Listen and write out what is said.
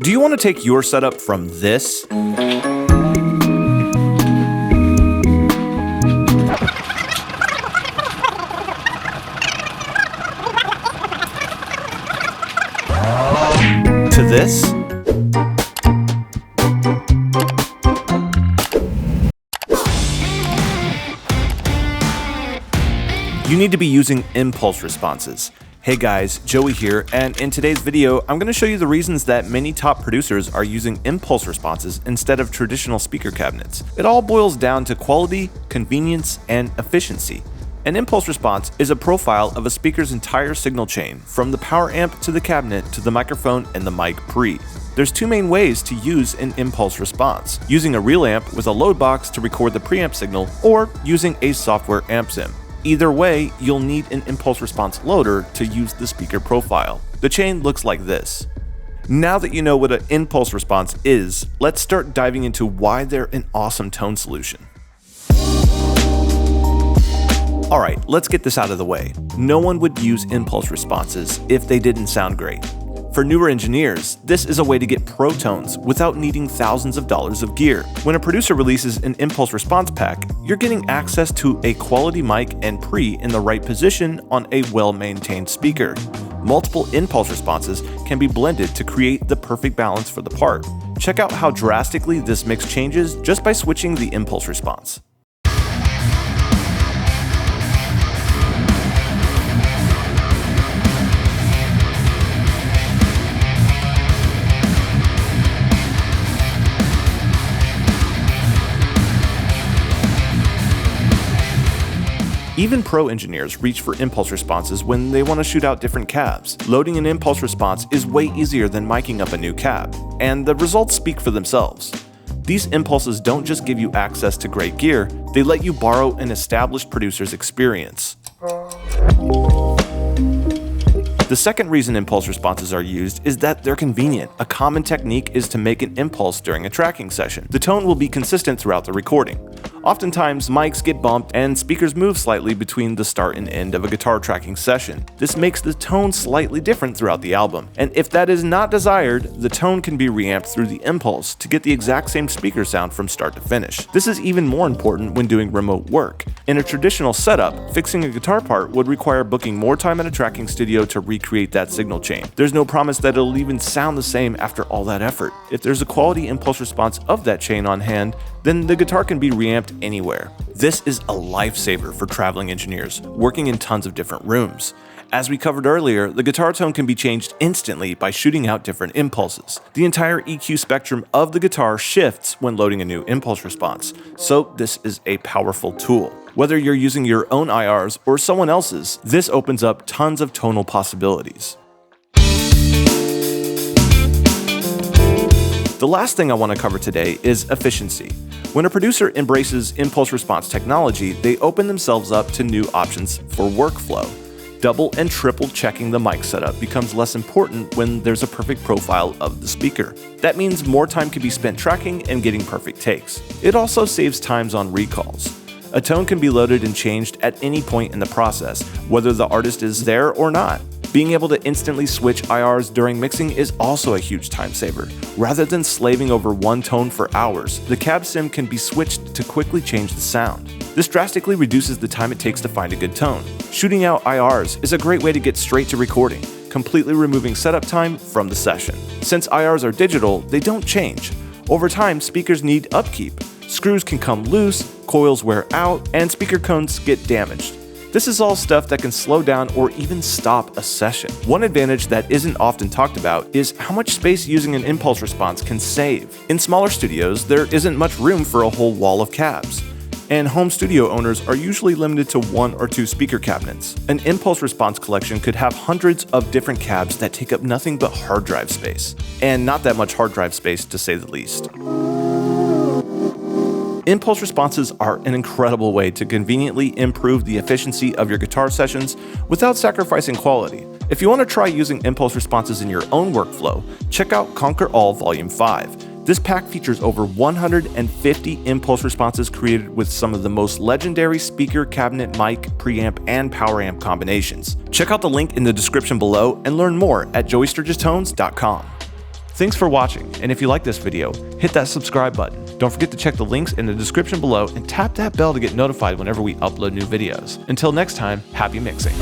Do you want to take your setup from this to this? You need to be using impulse responses. Hey guys, Joey here, and in today's video, I'm going to show you the reasons that many top producers are using impulse responses instead of traditional speaker cabinets. It all boils down to quality, convenience, and efficiency. An impulse response is a profile of a speaker's entire signal chain, from the power amp to the cabinet to the microphone and the mic pre. There's two main ways to use an impulse response: using a real amp with a load box to record the preamp signal, or using a software amp sim. Either way, you'll need an impulse response loader to use the speaker profile. The chain looks like this. Now that you know what an impulse response is, let's start diving into why they're an awesome tone solution. Alright, let's get this out of the way. No one would use impulse responses if they didn't sound great. For newer engineers, this is a way to get pro tones without needing thousands of dollars of gear. When a producer releases an impulse response pack, you're getting access to a quality mic and pre in the right position on a well-maintained speaker. Multiple impulse responses can be blended to create the perfect balance for the part. Check out how drastically this mix changes just by switching the impulse response. Even pro engineers reach for impulse responses when they want to shoot out different cabs. Loading an impulse response is way easier than miking up a new cab, and the results speak for themselves. These impulses don't just give you access to great gear, they let you borrow an established producer's experience. The second reason impulse responses are used is that they're convenient. A common technique is to make an impulse during a tracking session. The tone will be consistent throughout the recording. Oftentimes, mics get bumped and speakers move slightly between the start and end of a guitar tracking session. This makes the tone slightly different throughout the album, and if that is not desired, the tone can be reamped through the impulse to get the exact same speaker sound from start to finish. This is even more important when doing remote work. In a traditional setup, fixing a guitar part would require booking more time at a tracking studio to recreate that signal chain. There's no promise that it'll even sound the same after all that effort. If there's a quality impulse response of that chain on hand, then the guitar can be reamped anywhere. This is a lifesaver for traveling engineers working in tons of different rooms. As we covered earlier, the guitar tone can be changed instantly by shooting out different impulses. The entire EQ spectrum of the guitar shifts when loading a new impulse response, so this is a powerful tool. Whether you're using your own IRs or someone else's, this opens up tons of tonal possibilities. The last thing I want to cover today is efficiency. When a producer embraces impulse response technology, they open themselves up to new options for workflow. Double and triple checking the mic setup becomes less important when there's a perfect profile of the speaker. That means more time can be spent tracking and getting perfect takes. It also saves times on recalls. A tone can be loaded and changed at any point in the process, whether the artist is there or not. Being able to instantly switch IRs during mixing is also a huge time saver. Rather than slaving over one tone for hours, the cab sim can be switched to quickly change the sound. This drastically reduces the time it takes to find a good tone. Shooting out IRs is a great way to get straight to recording, completely removing setup time from the session. Since IRs are digital, they don't change. Over time, speakers need upkeep. Screws can come loose, coils wear out, and speaker cones get damaged. This is all stuff that can slow down or even stop a session. One advantage that isn't often talked about is how much space using an impulse response can save. In smaller studios, there isn't much room for a whole wall of cabs, and home studio owners are usually limited to one or two speaker cabinets. An impulse response collection could have hundreds of different cabs that take up nothing but hard drive space, and not that much hard drive space to say the least. Impulse responses are an incredible way to conveniently improve the efficiency of your guitar sessions without sacrificing quality. If you want to try using impulse responses in your own workflow, check out Conquer All Volume 5. This pack features over 150 impulse responses created with some of the most legendary speaker, cabinet, mic, preamp, and power amp combinations. Check out the link in the description below and learn more at joeysturgistones.com. Thanks for watching, and if you like this video, hit that subscribe button. Don't forget to check the links in the description below and tap that bell to get notified whenever we upload new videos. Until next time, happy mixing.